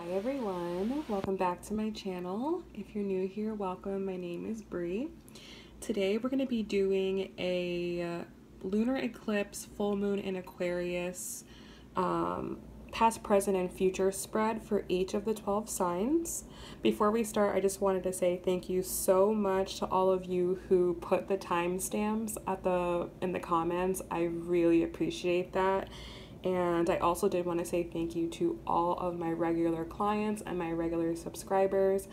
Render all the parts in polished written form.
Hi everyone, welcome back to my channel. If you're new here, welcome. My name is Bri. Today we're going to be doing a lunar eclipse, full moon in Aquarius, past, present, and future spread for each of the 12 signs. Before we start, I just wanted to say thank you so much to all of you who put the timestamps in the comments. I really appreciate that. And I also did want to say thank you to all of my regular clients and my regular subscribers.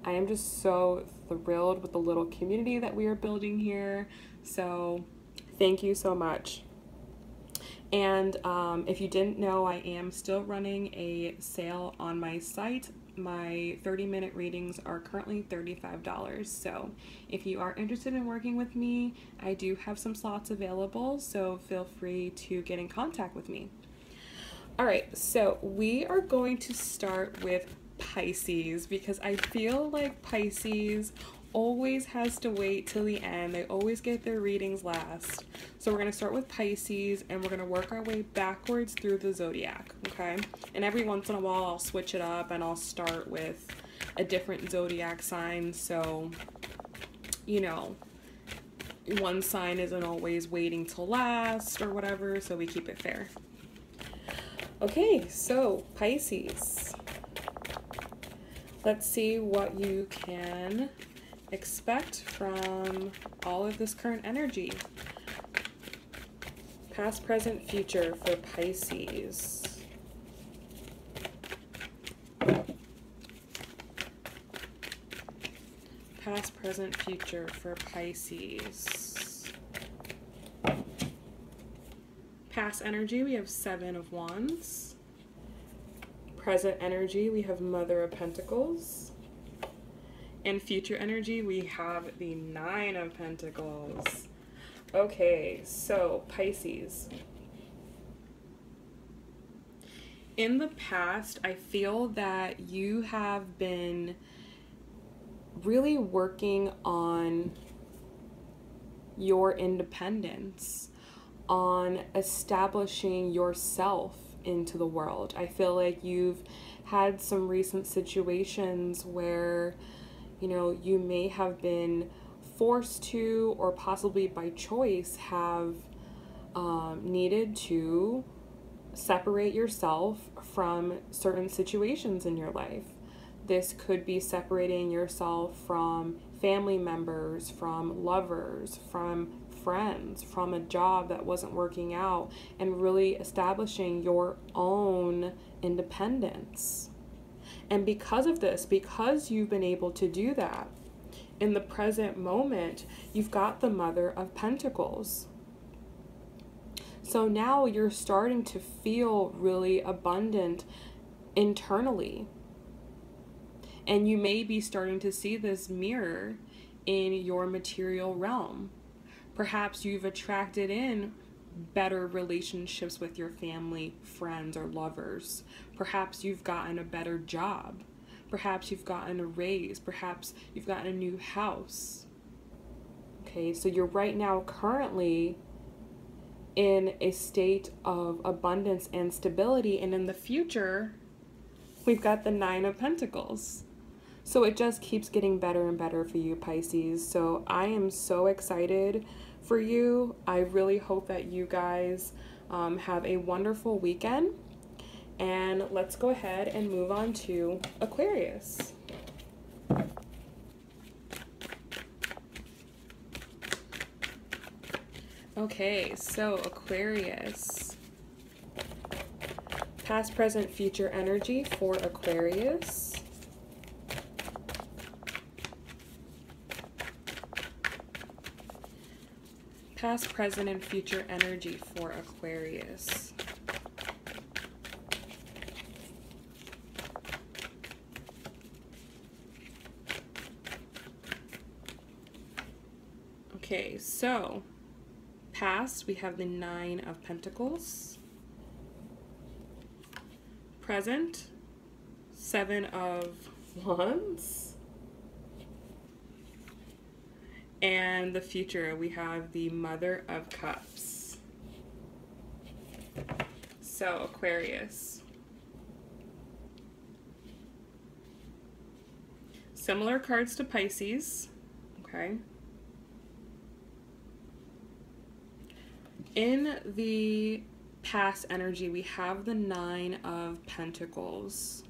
I am just so thrilled with the little community that we are building here. So thank you so much. And if you didn't know, I am still running a sale on my site. My 30-minute readings are currently $35. So if you are interested in working with me, I do have some slots available, so feel free to get in contact with me. All right, so we are going to start with Pisces because I feel like Pisces always has to wait till the end. They always get their readings last. So we're going to start with Pisces and we're going to work our way backwards through the zodiac, okay? And every once in a while I'll switch it up and I'll start with a different zodiac sign, so you know, one sign isn't always waiting till last or whatever, so we keep it fair. Okay, so Pisces. Let's see what you can expect from all of this current energy. Past, present, future for Pisces. Past, present, future for Pisces. Past energy, we have Seven of Wands. Present energy, we have Mother of Pentacles. And future energy, we have the Nine of Pentacles. Okay, so Pisces. In the past, I feel that you have been really working on your independence, on establishing yourself into the world. I feel like you've had some recent situations where, you know, you may have been forced to, or possibly by choice, have needed to separate yourself from certain situations in your life. This could be separating yourself from family members, from lovers, from friends, from a job that wasn't working out, and really establishing your own independence. And because of this, because you've been able to do that, in the present moment, you've got the Mother of Pentacles. So now you're starting to feel really abundant internally. And you may be starting to see this mirror in your material realm. Perhaps you've attracted in better relationships with your family, friends, or lovers. Perhaps you've gotten a better job. Perhaps you've gotten a raise. Perhaps you've gotten a new house. Okay, so you're right now currently in a state of abundance and stability, and in the future, we've got the Nine of Pentacles. So it just keeps getting better and better for you, Pisces. So I am so excited for you. I really hope that you guys have a wonderful weekend. And let's go ahead and move on to Aquarius. Okay, so Aquarius. Past, present, future energy for Aquarius. Past, present, and future energy for Aquarius. Okay, so past, we have the Nine of Pentacles. Present, Seven of Wands. And the future, we have the Mother of Cups. So Aquarius. Similar cards to Pisces, okay? In the past energy, we have the Nine of Pentacles.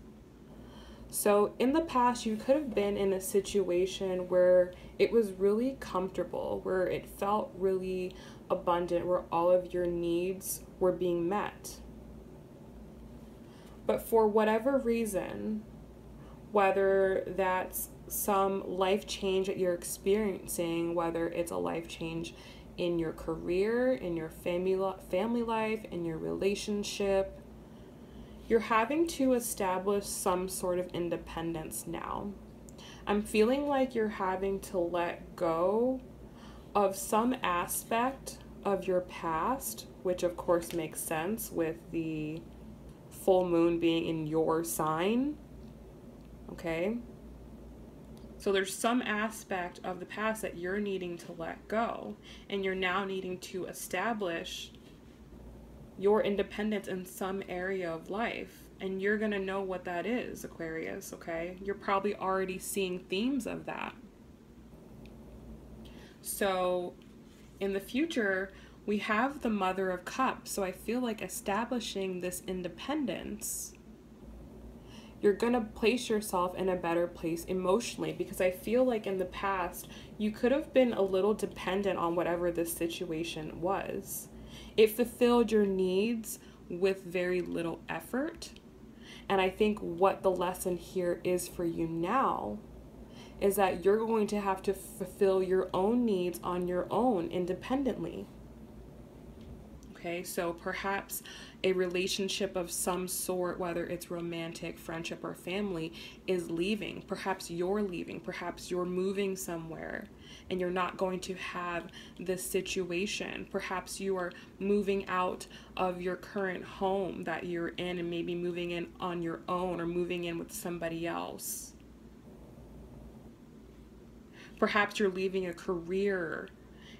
So in the past, you could have been in a situation where it was really comfortable, where it felt really abundant, where all of your needs were being met. But for whatever reason, whether that's some life change that you're experiencing, whether it's a life change in your career, in your family life, in your relationship, you're having to establish some sort of independence now. I'm feeling like you're having to let go of some aspect of your past, which of course makes sense with the full moon being in your sign, okay? So there's some aspect of the past that you're needing to let go, and you're now needing to establish your independence in some area of life, and you're gonna know what that is, Aquarius, okay? You're probably already seeing themes of that. So in the future, we have the Mother of Cups, so I feel like establishing this independence, you're gonna place yourself in a better place emotionally, because I feel like in the past, you could have been a little dependent on whatever this situation was. It fulfilled your needs with very little effort. And I think what the lesson here is for you now is that you're going to have to fulfill your own needs on your own independently. Okay, so perhaps a relationship of some sort, whether it's romantic, friendship, or family, is leaving. Perhaps you're leaving. Perhaps you're moving somewhere and you're not going to have this situation. Perhaps you are moving out of your current home that you're in and maybe moving in on your own or moving in with somebody else. Perhaps you're leaving a career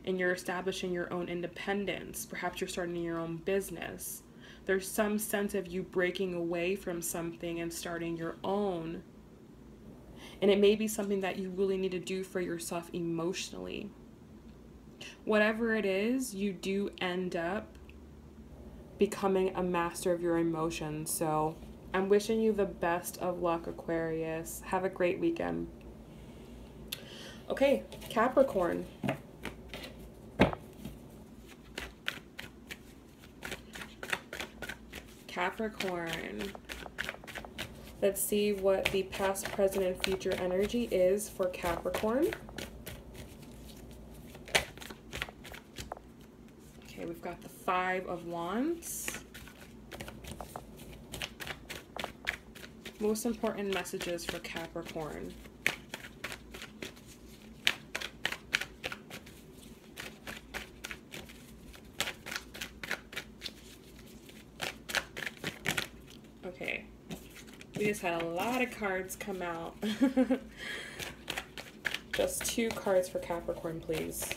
and you're establishing your own independence. Perhaps you're starting your own business. There's some sense of you breaking away from something and starting your own. And it may be something that you really need to do for yourself emotionally. Whatever it is, you do end up becoming a master of your emotions. So I'm wishing you the best of luck, Aquarius. Have a great weekend. Okay, Capricorn. Capricorn. Let's see what the past, present, and future energy is for Capricorn. Okay, we've got the Five of Wands. Most important messages for Capricorn. Okay, we just had a lot of cards come out. Just 2 cards for Capricorn, please.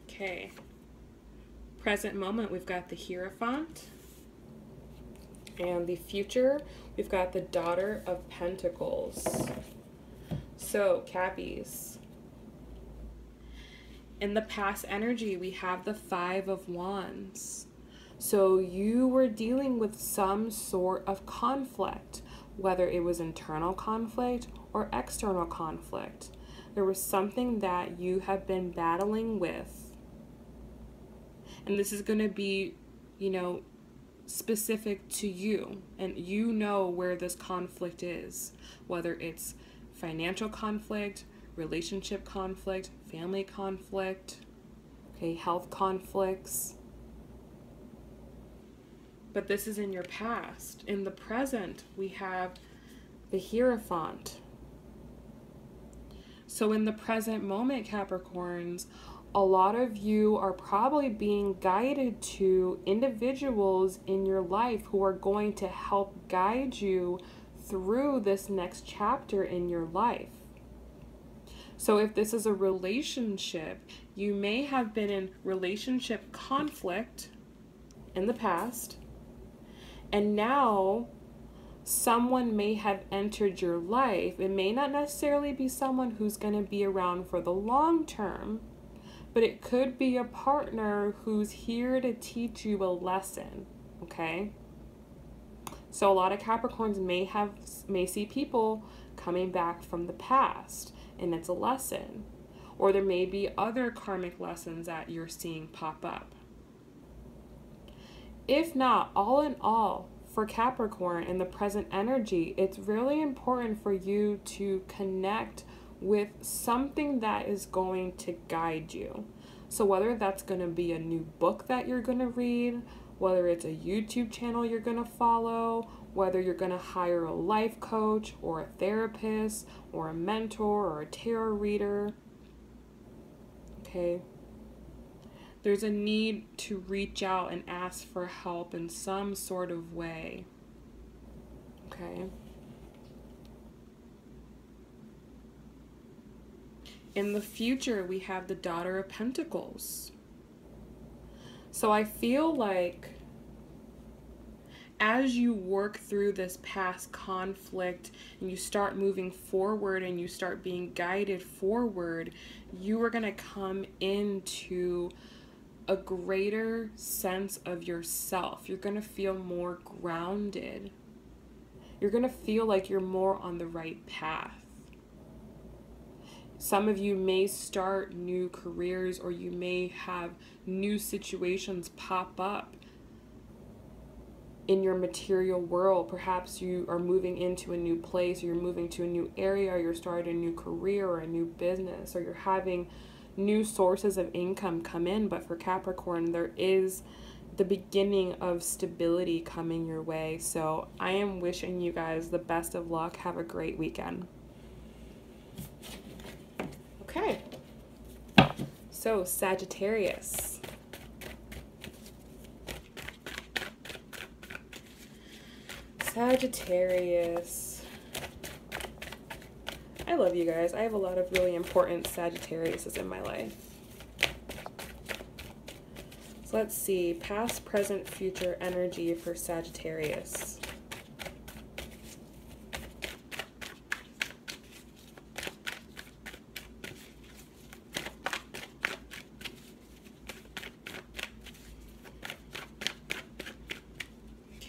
Okay, present moment, we've got the Hierophant. And the future, we've got the Daughter of Pentacles. So, Cappies. In the past energy, we have the Five of Wands. So you were dealing with some sort of conflict, whether it was internal conflict or external conflict. There was something that you have been battling with. And this is going to be, you know, specific to you. And you know where this conflict is, whether it's financial conflict, relationship conflict, family conflict, okay, health conflicts. But this is in your past. In the present, we have the Hierophant. So in the present moment, Capricorns, a lot of you are probably being guided to individuals in your life who are going to help guide you through this next chapter in your life. So if this is a relationship, you may have been in relationship conflict, in the past, and now someone may have entered your life. It may not necessarily be someone who's going to be around for the long term, but it could be a partner who's here to teach you a lesson, okay? So a lot of Capricorns may see people coming back from the past, and it's a lesson. Or there may be other karmic lessons that you're seeing pop up. If not, all in all, for Capricorn in the present energy, it's really important for you to connect with something that is going to guide you. So whether that's going to be a new book that you're going to read, whether it's a YouTube channel you're going to follow, whether you're going to hire a life coach or a therapist or a mentor or a tarot reader, okay? There's a need to reach out and ask for help in some sort of way, okay? In the future, we have the Daughter of Pentacles. So I feel like as you work through this past conflict and you start moving forward and you start being guided forward, you are going to come into a greater sense of yourself. You're going to feel more grounded. You're going to feel like you're more on the right path. Some of you may start new careers, or you may have new situations pop up in your material world. Perhaps you are moving into a new place, or you're moving to a new area, or you're starting a new career or a new business, or you're having new sources of income come in. But for Capricorn, there is the beginning of stability coming your way. So I am wishing you guys the best of luck. Have a great weekend. Okay, so Sagittarius. Sagittarius. I love you guys. I have a lot of really important Sagittariuses in my life. So let's see, past, present, future energy for Sagittarius.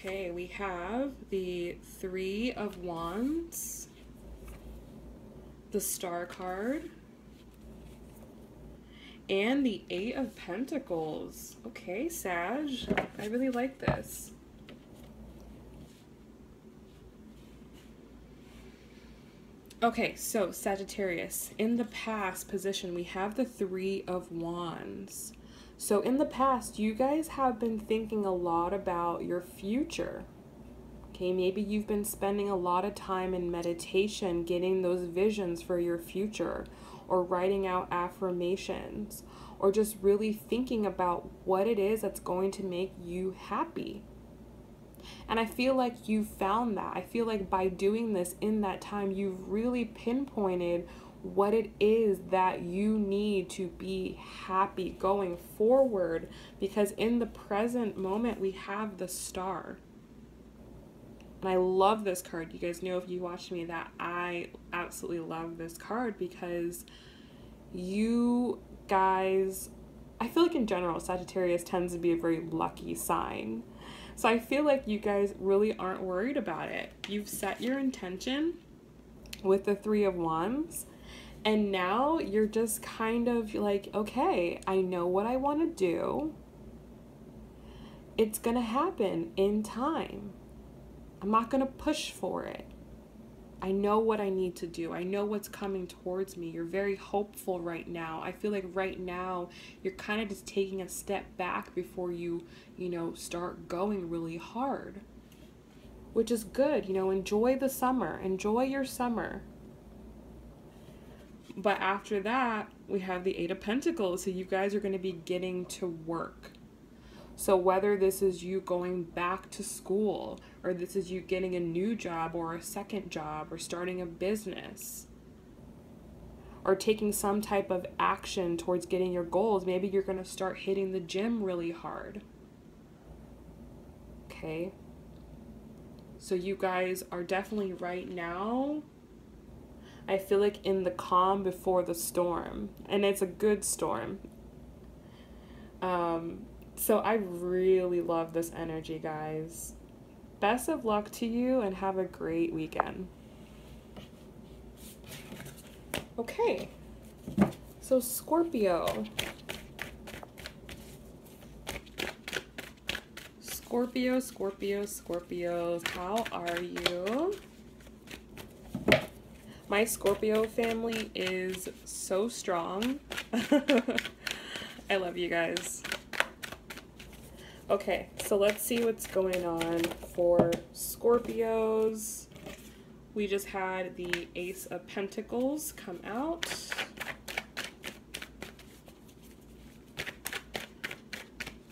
Okay, we have the Three of Wands, the Star card, and the Eight of Pentacles. Okay, Sag, I really like this. Okay, so Sagittarius, in the past position, we have the Three of Wands. So in the past, you guys have been thinking a lot about your future. Okay, maybe you've been spending a lot of time in meditation, getting those visions for your future, or writing out affirmations, or just really thinking about what it is that's going to make you happy. And I feel like you found that. I feel like by doing this in that time, you've really pinpointed what it is that you need to be happy going forward, because in the present moment we have the Star. And I love this card. You guys know, if you watch me, that I absolutely love this card, because you guys, I feel like in general Sagittarius tends to be a very lucky sign. So I feel like you guys really aren't worried about it. You've set your intention with the Three of Wands, and now you're just kind of like, okay, I know what I want to do. It's going to happen in time. I'm not going to push for it. I know what I need to do. I know what's coming towards me. You're very hopeful right now. I feel like right now you're kind of just taking a step back before you start going really hard, which is good. Enjoy the summer. Enjoy your summer. But after that, we have the Eight of Pentacles. So you guys are going to be getting to work. So whether this is you going back to school, or this is you getting a new job or a second job, or starting a business, or taking some type of action towards getting your goals, maybe you're going to start hitting the gym really hard. Okay. So you guys are definitely right now, I feel like in the calm before the storm, and it's a good storm. So I really love this energy, guys. Best of luck to you and have a great weekend. Okay, so Scorpio. Scorpios, how are you? My Scorpio family is so strong. I love you guys. Okay, so let's see what's going on for Scorpios. We just had the Ace of Pentacles come out.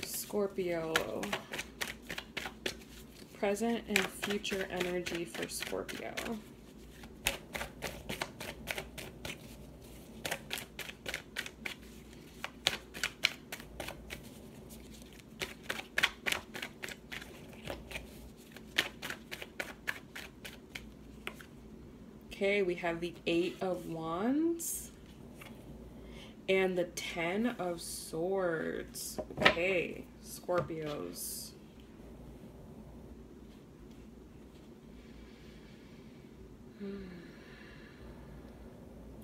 Scorpio. Present and future energy for Scorpio. Okay, we have the 8 of Wands and the 10 of Swords. Okay, Scorpios.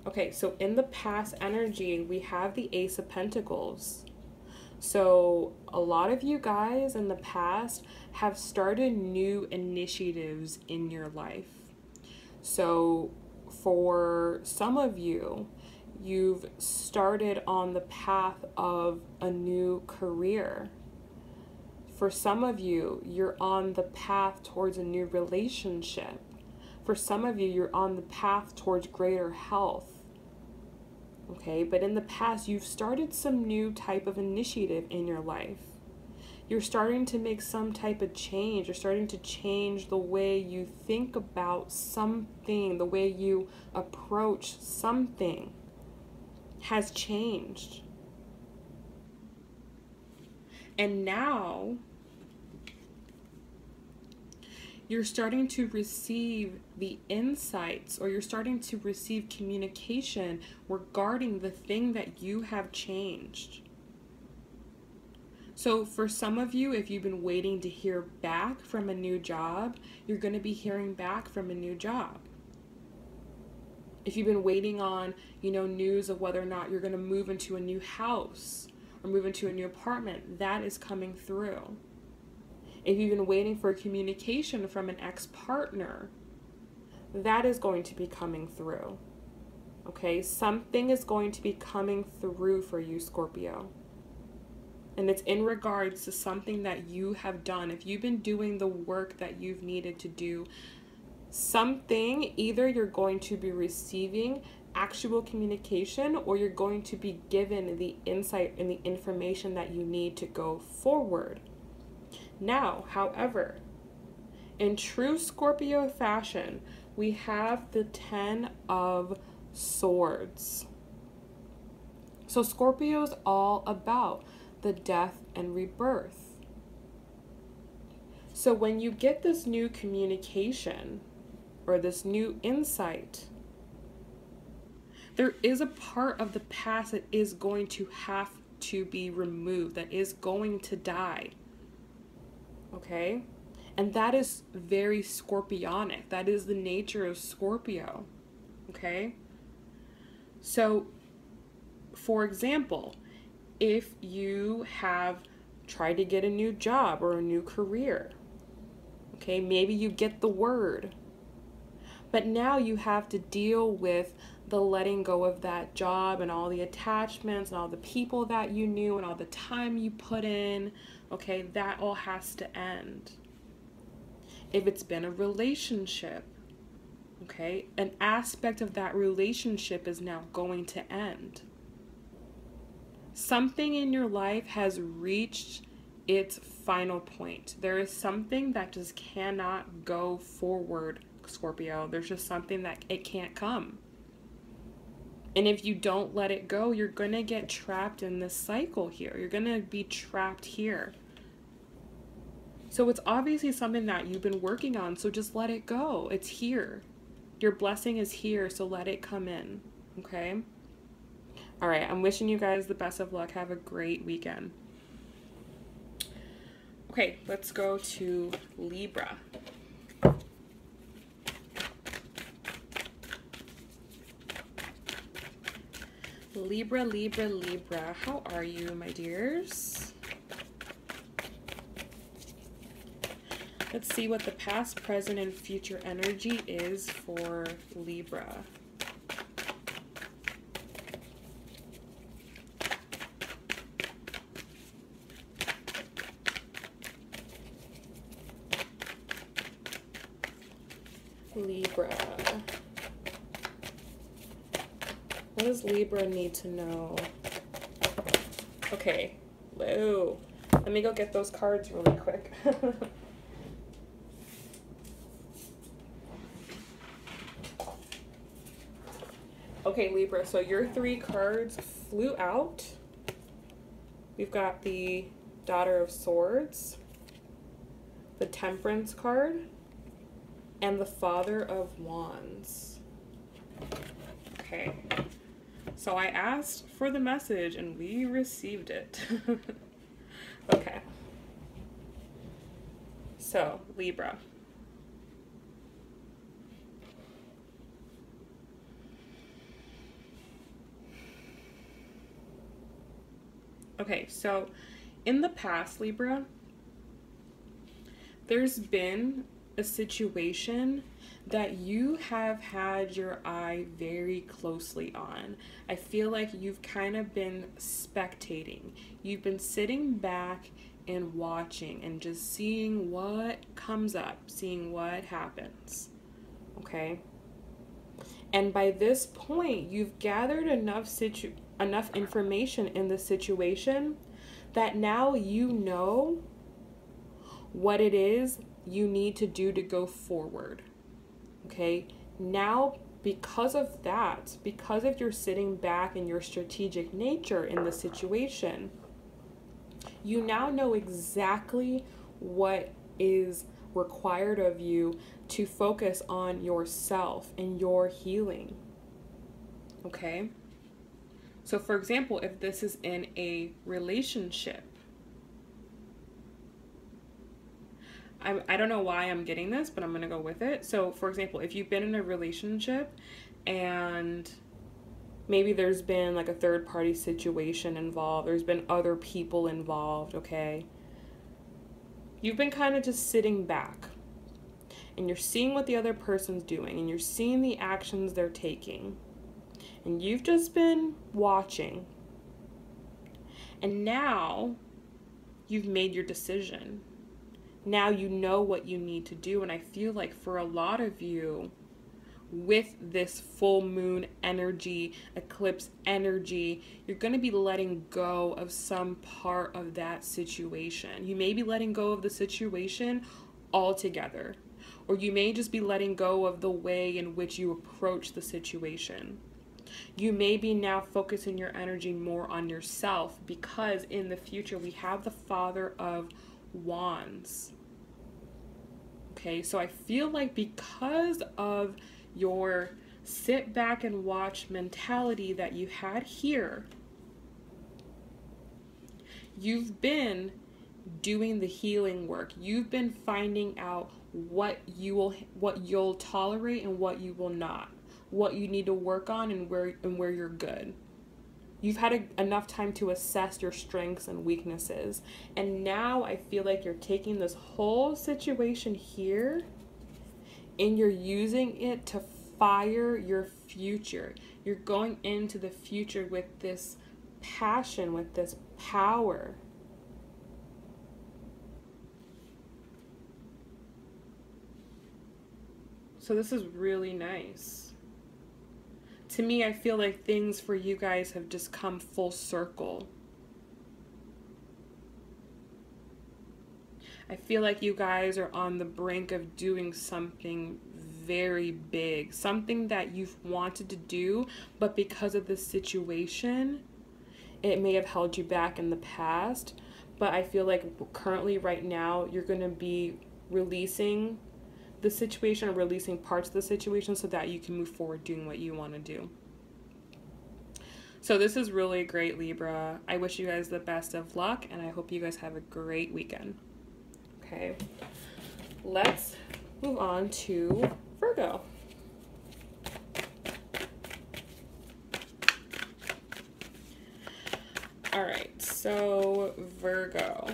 Okay, so in the past energy, we have the Ace of Pentacles. So a lot of you guys in the past have started new initiatives in your life. So for some of you, you've started on the path of a new career. For some of you, you're on the path towards a new relationship. For some of you, you're on the path towards greater health. Okay, but in the past, you've started some new type of initiative in your life. You're starting to make some type of change. You're starting to change the way you think about something, the way you approach something has changed. And now you're starting to receive the insights, or you're starting to receive communication regarding the thing that you have changed. So for some of you, if you've been waiting to hear back from a new job, you're going to be hearing back from a new job. If you've been waiting on, news of whether or not you're going to move into a new house or move into a new apartment, that is coming through. If you've been waiting for communication from an ex-partner, that is going to be coming through. Okay, something is going to be coming through for you, Scorpio. And it's in regards to something that you have done. If you've been doing the work that you've needed to do, something, either you're going to be receiving actual communication, or you're going to be given the insight and the information that you need to go forward. Now, however, in true Scorpio fashion, we have the 10 of Swords. So Scorpio is all about the death and rebirth. So when you get this new communication or this new insight, there is a part of the past that is going to have to be removed, that is going to die. Okay? And that is very Scorpionic. That is the nature of Scorpio. Okay? So, for example, if you have tried to get a new job or a new career, okay, maybe you get the word, but now you have to deal with the letting go of that job and all the attachments and all the people that you knew and all the time you put in. Okay, that all has to end. If it's been a relationship, okay, an aspect of that relationship is now going to end. Something in your life has reached its final point. There is something that just cannot go forward, Scorpio. There's just something that it can't come. And if you don't let it go, you're going to get trapped in this cycle here. You're going to be trapped here. So it's obviously something that you've been working on, so just let it go. It's here. Your blessing is here, so let it come in, okay? All right, I'm wishing you guys the best of luck. Have a great weekend. Okay, let's go to Libra. Libra, Libra, Libra. How are you, my dears? Let's see what the past, present, and future energy is for Libra. Libra. What does Libra need to know? Okay, whoa. Let me go get those cards really quick. Okay, Libra, so your 3 cards flew out. We've got the Daughter of Swords, the Temperance card, and the Father of Wands. Okay. So I asked for the message and we received it. Okay. So, Libra. Okay, so in the past, Libra, there's been a situation that you have had your eye very closely on. I feel like you've kind of been spectating. You've been sitting back and watching and just seeing what comes up, seeing what happens. Okay? And by this point, you've gathered enough information in the situation that now you know what it is you need to do to go forward. Okay, now because of that, because of your sitting back and your strategic nature in the situation, you now know exactly what is required of you to focus on yourself and your healing. Okay, so for example, if this is in a relationship, I don't know why I'm getting this, but I'm going to go with it. So, for example, if you've been in a relationship and maybe there's been like a third party situation involved, there's been other people involved, okay? You've been kind of just sitting back and you're seeing what the other person's doing and you're seeing the actions they're taking. And you've just been watching. And now you've made your decision. Now you know what you need to do. And I feel like for a lot of you, with this full moon energy, eclipse energy, you're going to be letting go of some part of that situation. You may be letting go of the situation altogether, or you may just be letting go of the way in which you approach the situation. You may be now focusing your energy more on yourself because in the future we have the Father of Wands. Okay, so I feel like because of your sit back and watch mentality that you had here, you've been doing the healing work. You've been finding out what you'll tolerate and what you will not, what you need to work on and where you're good. You've had enough time to assess your strengths and weaknesses. And now I feel like you're taking this whole situation here and you're using it to fire your future. You're going into the future with this passion, with this power. So this is really nice. To me, I feel like things for you guys have just come full circle. I feel like you guys are on the brink of doing something very big, something that you've wanted to do, but because of this situation, it may have held you back in the past. but I feel like currently right now you're going to be releasing the situation or releasing parts of the situation so that you can move forward doing what you want to do. So this is really great, Libra. I wish you guys the best of luck, and I hope you guys have a great weekend. Okay, let's move on to Virgo. All right, so Virgo.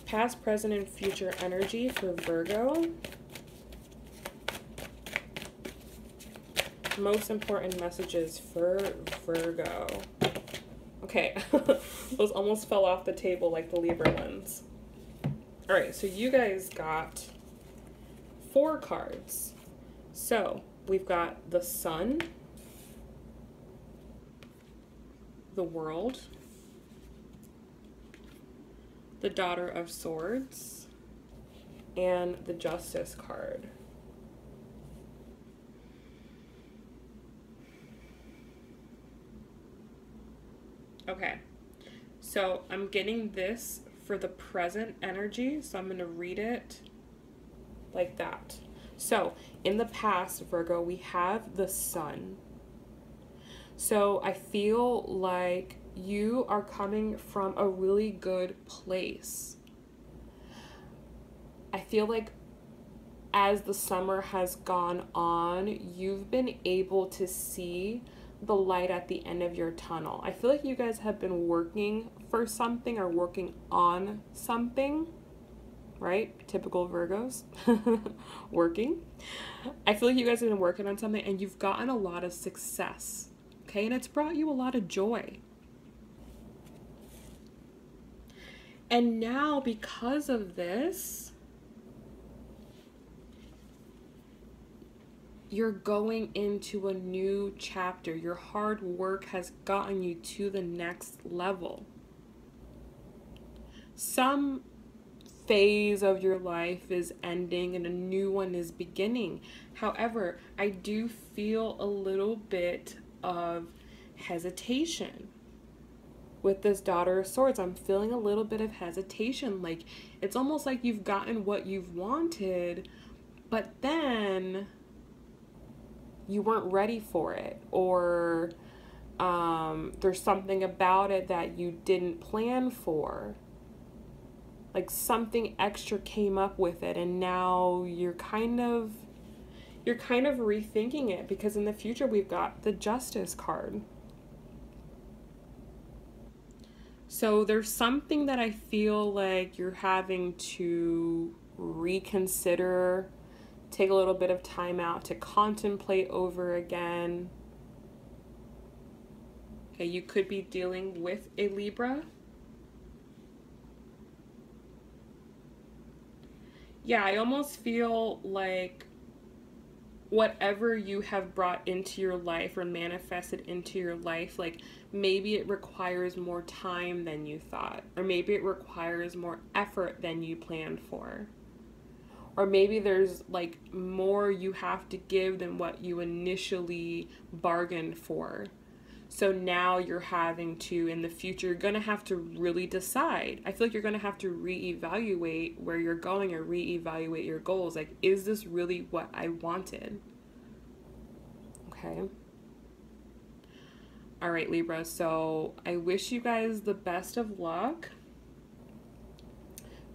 Past, present, and future energy for Virgo. Most important messages for Virgo. Okay, those almost fell off the table like the Libra ones. All right, so you guys got 4 cards. So we've got the Sun, the World, the Daughter of Swords, and the Justice card. Okay, so I'm getting this for the present energy, so I'm going to read it like that. So in the past, Virgo, we have the Sun. So I feel like you are coming from a really good place. I feel like as the summer has gone on, you've been able to see the light at the end of your tunnel. I feel like you guys have been working for something or working on something, right? Typical Virgos. Working. I feel like you guys have been working on something and you've gotten a lot of success. Okay, and it's brought you a lot of joy. And now, because of this, you're going into a new chapter. Your hard work has gotten you to the next level. Some phase of your life is ending and a new one is beginning. However, I do feel a little bit of hesitation with this Daughter of Swords. I'm feeling a little bit of hesitation. Like, it's almost like you've gotten what you've wanted, but then you weren't ready for it, or there's something about it that you didn't plan for. Like, something extra came up with it, and now you're kind of rethinking it, because in the future we've got the Justice card. So there's something that I feel like you're having to reconsider, take a little bit of time out to contemplate over again. Okay, you could be dealing with a Libra. Yeah, I almost feel like whatever you have brought into your life or manifested into your life, like maybe it requires more time than you thought, or maybe it requires more effort than you planned for, or maybe there's like more you have to give than what you initially bargained for. So now you're having to, in the future, you're going to have to really decide. I feel like you're going to have to reevaluate where you're going or reevaluate your goals. Like, is this really what I wanted? Okay. All right, Libra. So I wish you guys the best of luck.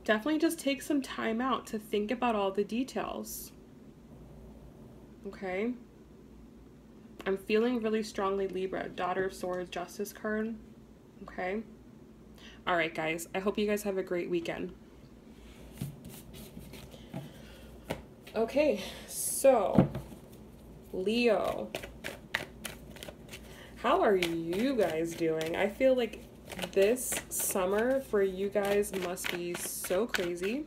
Definitely just take some time out to think about all the details. Okay. I'm feeling really strongly, Libra. Daughter of Swords, Justice card. Okay. All right, guys. I hope you guys have a great weekend. Okay, so Leo. How are you guys doing? I feel like this summer for you guys must be so crazy.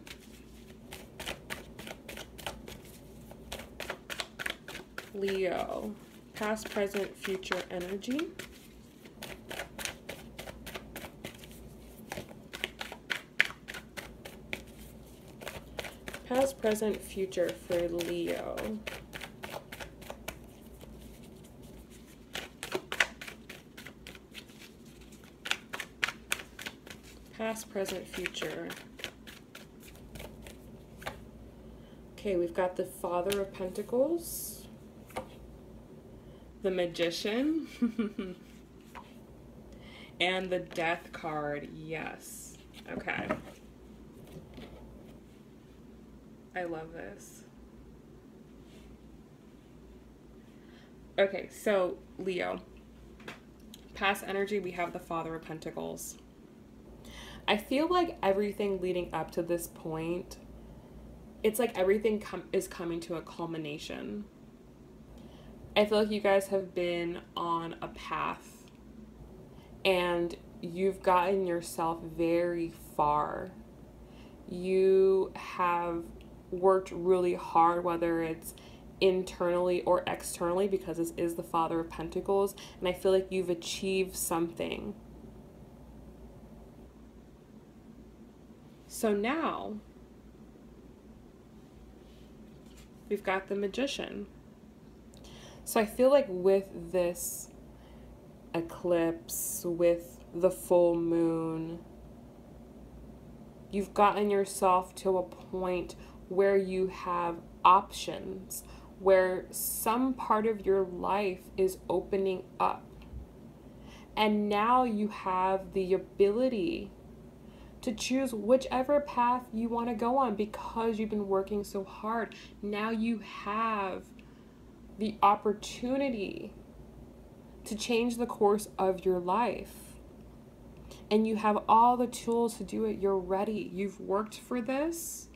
Leo. Past, present, future energy. Past, present, future for Leo. past, present, future. Okay, we've got the Father of Pentacles, the Magician, and the Death card. Yes. Okay. I love this. Okay, so Leo. Past energy, we have the Father of Pentacles. I feel like everything leading up to this point, it's like everything is coming to a culmination. I feel like you guys have been on a path and you've gotten yourself very far. You have worked really hard, whether it's internally or externally, because this is the Father of Pentacles, and I feel like you've achieved something. So now we've got the Magician. So I feel like with this eclipse, with the full moon, you've gotten yourself to a point where you have options, where some part of your life is opening up. And now you have the ability to choose whichever path you want to go on because you've been working so hard. Now you have the opportunity to change the course of your life. And you have all the tools to do it. You're ready. You've worked for this.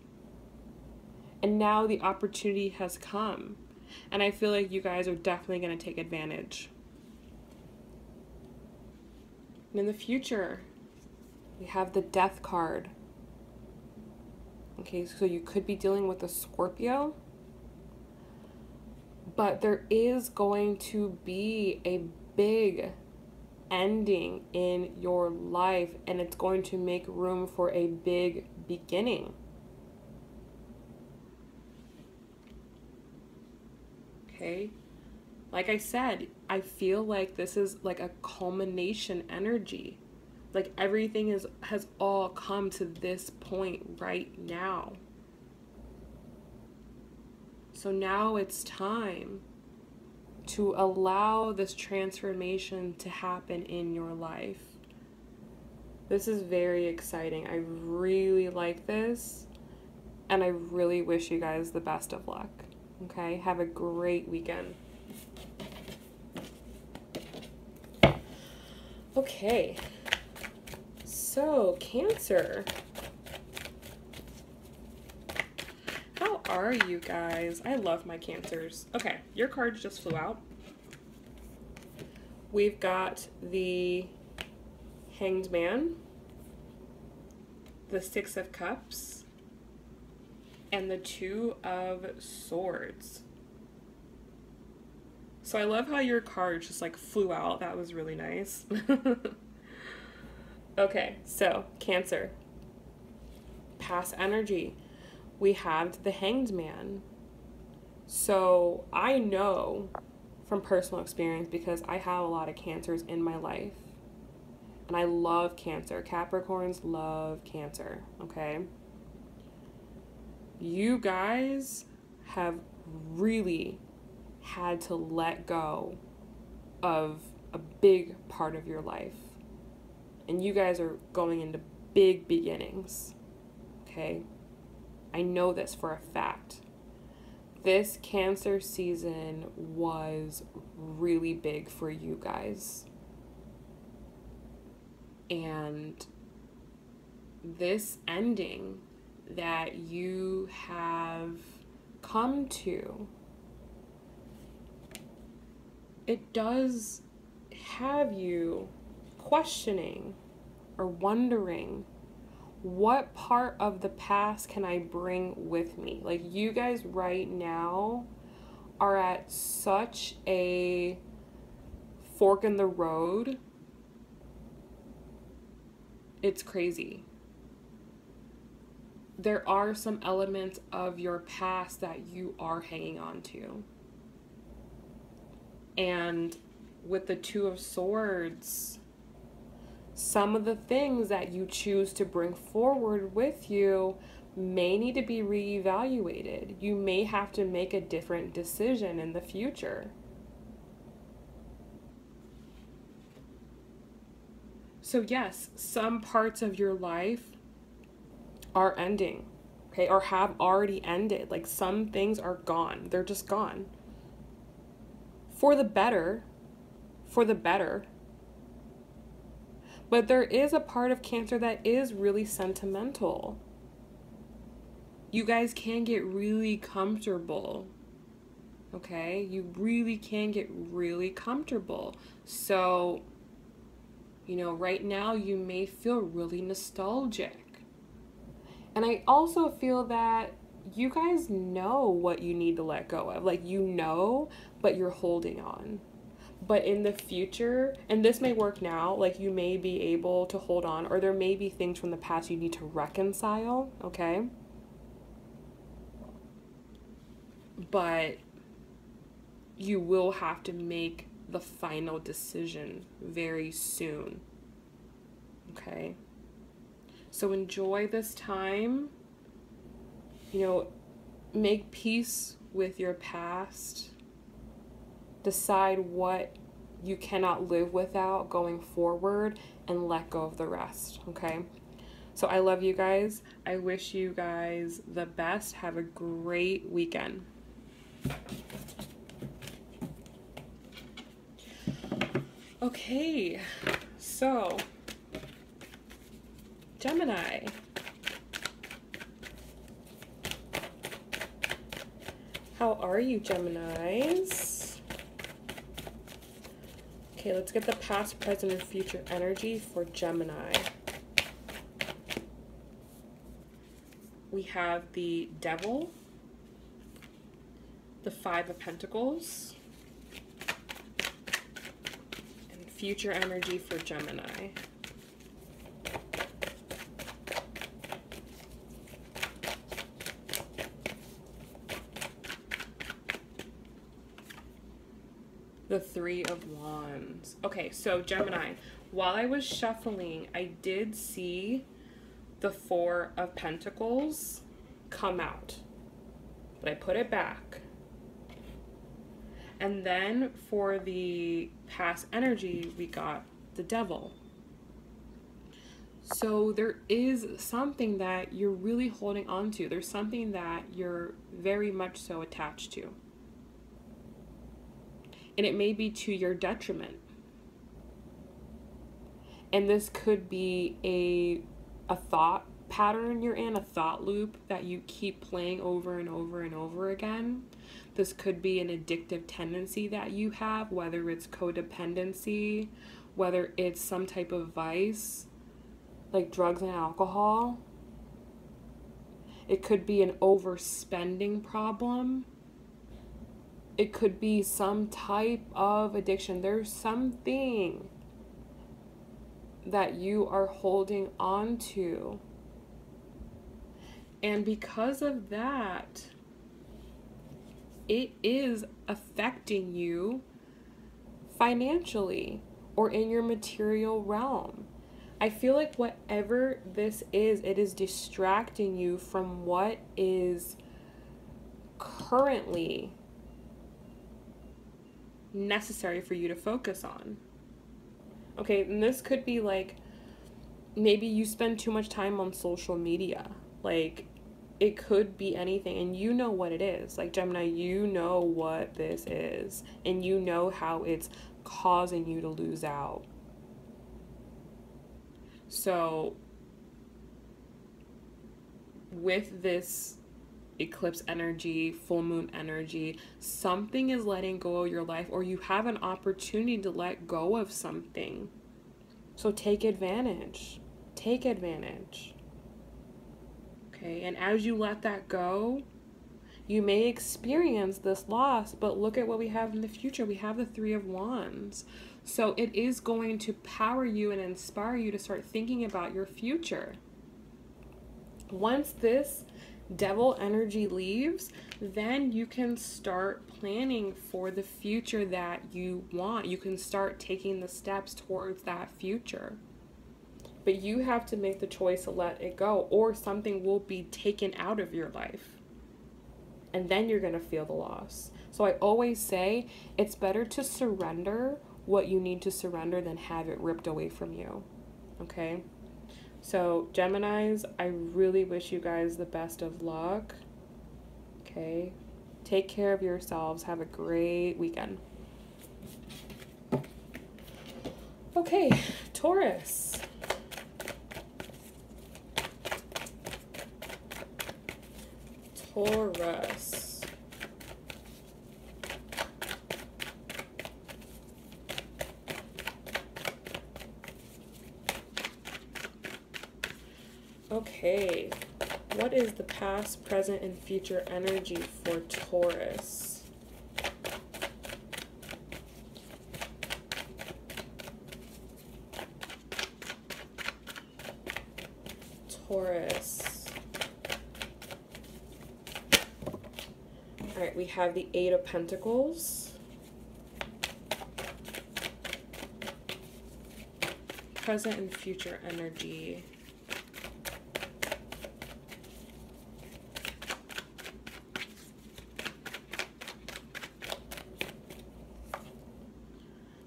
And now the opportunity has come. And I feel like you guys are definitely going to take advantage. And in the future, we have the Death card. Okay, so you could be dealing with a Scorpio. But there is going to be a big ending in your life. And it's going to make room for a big beginning. Okay, like I said, I feel like this is like a culmination energy. Like everything has all come to this point right now. So now it's time to allow this transformation to happen in your life. This is very exciting. I really like this, and I really wish you guys the best of luck. Okay, have a great weekend. Okay, so Cancer. How are you guys? I love my Cancers. Okay, your cards just flew out. We've got the Hanged Man, the Six of Cups, and the Two of Swords. So I love how your cards just like flew out. That was really nice. Okay, so Cancer. Past energy. We have the Hanged Man. So I know from personal experience, because I have a lot of Cancers in my life. And I love Cancer. Capricorns love Cancer, okay? You guys have really had to let go of a big part of your life. And you guys are going into big beginnings, okay? I know this for a fact. This Cancer season was really big for you guys. And this ending that you have come to, it does have you questioning or wondering, what part of the past can I bring with me? Like, you guys right now are at such a fork in the road. It's crazy. There are some elements of your past that you are hanging on to. And with the Two of Swords, Some of the things that you choose to bring forward with you may need to be reevaluated. You may have to make a different decision in the future. So yes, some parts of your life are ending, okay, or have already ended. Like some things are gone. They're just gone. For the better, for the better. But there is a part of Cancer that is really sentimental. You guys can get really comfortable. Okay? You really can get really comfortable. So, you know, right now you may feel really nostalgic. And I also feel that you guys know what you need to let go of. Like, you know, but you're holding on. But in the future, and this may work now, like you may be able to hold on, or there may be things from the past you need to reconcile, okay? But you will have to make the final decision very soon, okay? So enjoy this time, you know, make peace with your past. Decide what you cannot live without going forward and let go of the rest, okay? So I love you guys. I wish you guys the best. Have a great weekend. Okay, so Gemini. How are you, Geminis? Okay, let's get the past, present, and future energy for Gemini. We have the Devil, the Five of Pentacles, and future energy for Gemini. The Three of Wands. Okay, so Gemini, while I was shuffling, I did see the Four of Pentacles come out, but I put it back. And then for the past energy, we got the Devil. So there is something that you're really holding on to. There's something that you're very much so attached to. And it may be to your detriment. And this could be a thought pattern you're in, a thought loop that you keep playing over and over and over again. This could be an addictive tendency that you have, whether it's codependency, whether it's some type of vice, like drugs and alcohol. It could be an overspending problem. It could be some type of addiction. There's something that you are holding on to. And because of that, it is affecting you financially or in your material realm. I feel like whatever this is, it is distracting you from what is currently necessary for you to focus on. Okay, and this could be like, maybe you spend too much time on social media. Like, it could be anything, and you know what it is. Like, Gemini, you know what this is, and you know how it's causing you to lose out. So, with this eclipse energy, full moon energy, something is letting go of your life, or you have an opportunity to let go of something. So take advantage. Take advantage. Okay, and as you let that go, you may experience this loss, but look at what we have in the future. We have the Three of Wands. So it is going to power you and inspire you to start thinking about your future. Once this Devil energy leaves, then you can start planning for the future that you want. You can start taking the steps towards that future. But you have to make the choice to let it go, or something will be taken out of your life. And then you're going to feel the loss. So I always say it's better to surrender what you need to surrender than have it ripped away from you. Okay? So Geminis, I really wish you guys the best of luck. Okay? Take care of yourselves. Have a great weekend. Okay, Taurus. Taurus. Okay, what is the past, present, and future energy for Taurus? Taurus. All right, we have the Eight of Pentacles. Present and future energy.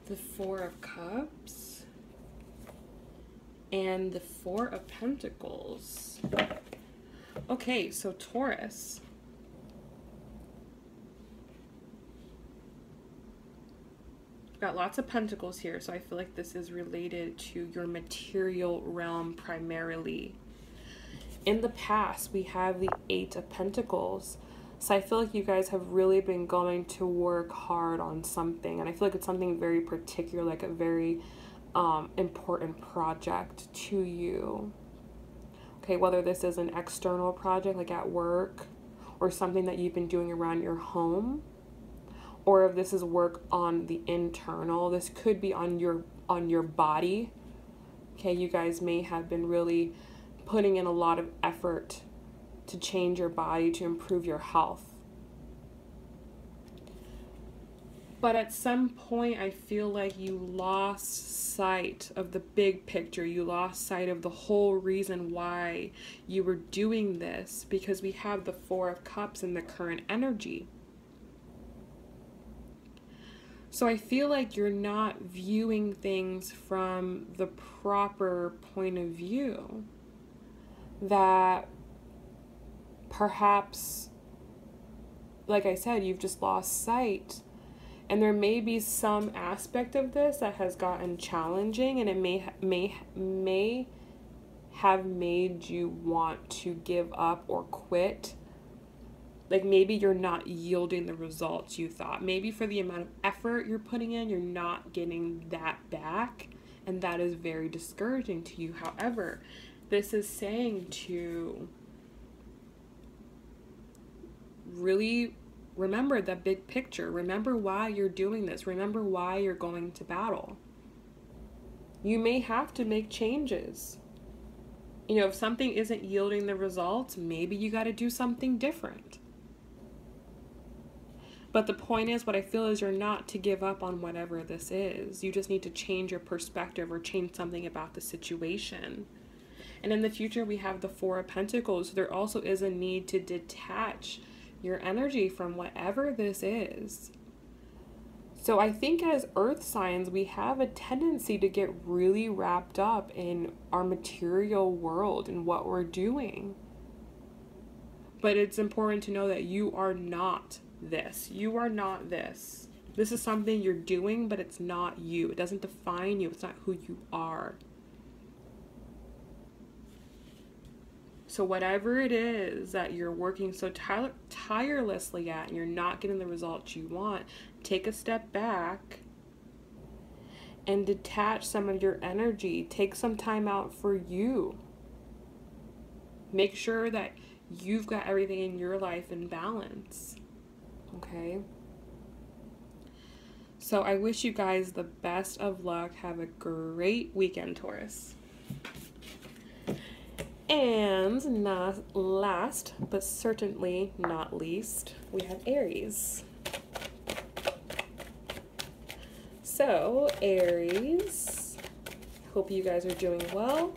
The Four of Cups and the Four of Pentacles. Okay, so Taurus. Got lots of pentacles here, so I feel like this is related to your material realm primarily. In the past, we have the Eight of Pentacles. So I feel like you guys have really been going to work hard on something. And I feel like it's something very particular, like a very important project to you. Okay, whether this is an external project, like at work, or something that you've been doing around your home, or if this is work on the internal, this could be on your body. Okay, you guys may have been really putting in a lot of effort to change your body, to improve your health. But at some point, I feel like you lost sight of the big picture. You lost sight of the whole reason why you were doing this, because we have the Four of Cups in the current energy. So I feel like you're not viewing things from the proper point of view. That perhaps, like I said, you've just lost sight. And there may be some aspect of this that has gotten challenging, and it may have made you want to give up or quit. Like maybe you're not yielding the results you thought. Maybe for the amount of effort you're putting in, you're not getting that back. And that is very discouraging to you. However, this is saying to really remember the big picture. Remember why you're doing this. Remember why you're going to battle. You may have to make changes. You know, if something isn't yielding the results, maybe you got to do something different. But the point is, what I feel is you're not to give up on whatever this is. You just need to change your perspective or change something about the situation. And in the future, we have the Four of Pentacles. So there also is a need to detach your energy from whatever this is. So I think as earth signs, we have a tendency to get really wrapped up in our material world and what we're doing. But it's important to know that you are not this. You are not this. This is something you're doing, but it's not you. It doesn't define you. It's not who you are. So whatever it is that you're working so tirelessly at and you're not getting the results you want, take a step back and detach some of your energy. Take some time out for you. Make sure that you've got everything in your life in balance. Okay? So I wish you guys the best of luck. Have a great weekend, Taurus. And not last, but certainly not least, we have Aries. So, Aries, hope you guys are doing well.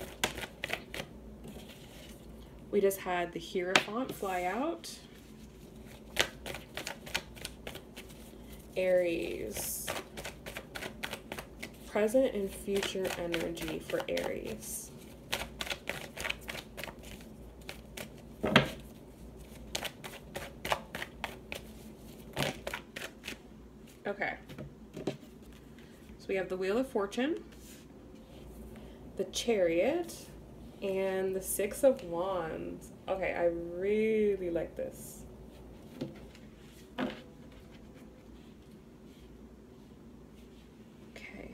We just had the Hierophant fly out. Aries. Present and future energy for Aries. Okay. So we have the Wheel of Fortune, the Chariot, and the Six of Wands. Okay, I really like this. Okay.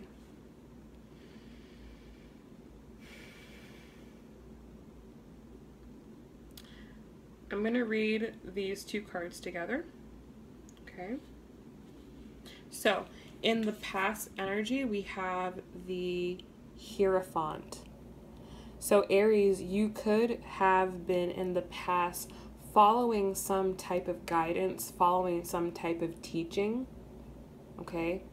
I'm going to read these two cards together. Okay. So, in the past energy, we have the Hierophant. So, Aries, you could have been in the past following some type of guidance, following some type of teaching. Okay?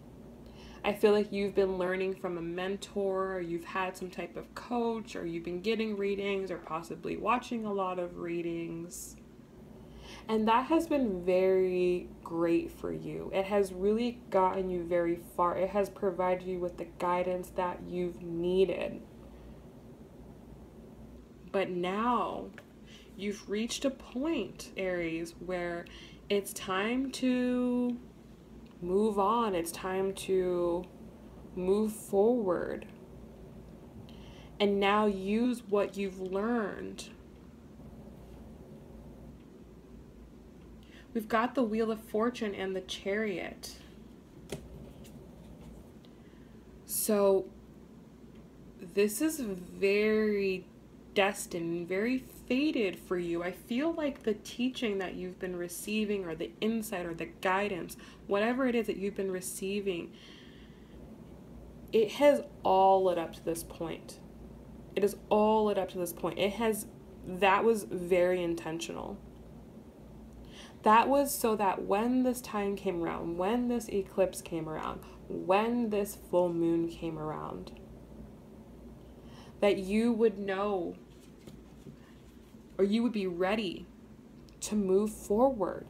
I feel like you've been learning from a mentor, or you've had some type of coach, or you've been getting readings, or possibly watching a lot of readings. And that has been very great for you. It has really gotten you very far. It has provided you with the guidance that you've needed. But now you've reached a point, Aries, where it's time to move on. It's time to move forward. And now use what you've learned. We've got the Wheel of Fortune and the Chariot. So this is very destined, very fated for you. I feel like the teaching that you've been receiving, or the insight, or the guidance, whatever it is that you've been receiving, it has all led up to this point. It has all led up to this point. That was very intentional. That was so that when this time came around, when this eclipse came around, when this full moon came around, that you would know, or you would be ready to move forward.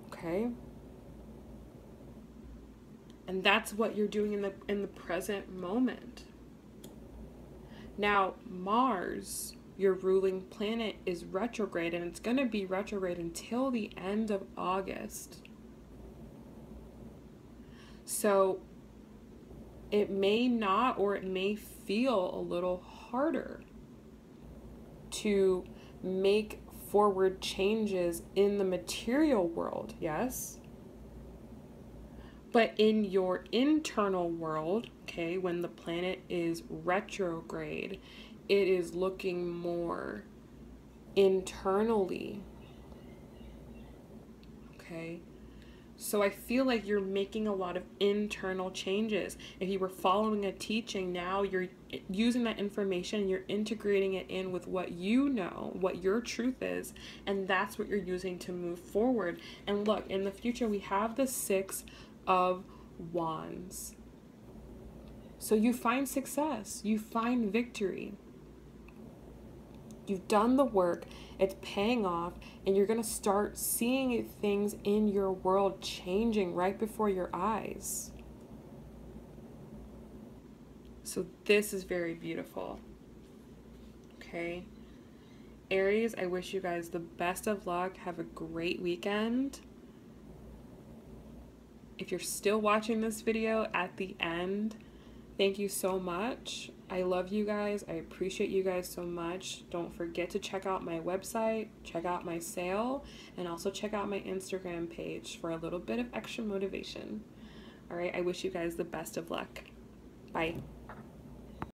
Okay? And that's what you're doing in the present moment. Now, Mars, your ruling planet, is retrograde, and it's going to be retrograde until the end of August. So it may not, or it may feel a little harder to make forward changes in the material world, yes? But in your internal world, okay, when the planet is retrograde, it is looking more internally. Okay? So I feel like you're making a lot of internal changes. If you were following a teaching, now you're using that information, you're integrating it in with what you know, what your truth is, and that's what you're using to move forward. And look, in the future, we have the Six of Wands. So you find success, you find victory. You've done the work, it's paying off, and you're going to start seeing things in your world changing right before your eyes. So this is very beautiful. Okay? Aries, I wish you guys the best of luck. Have a great weekend. If you're still watching this video at the end, thank you so much. I love you guys. I appreciate you guys so much. Don't forget to check out my website, check out my sale, and also check out my Instagram page for a little bit of extra motivation. All right, I wish you guys the best of luck. Bye.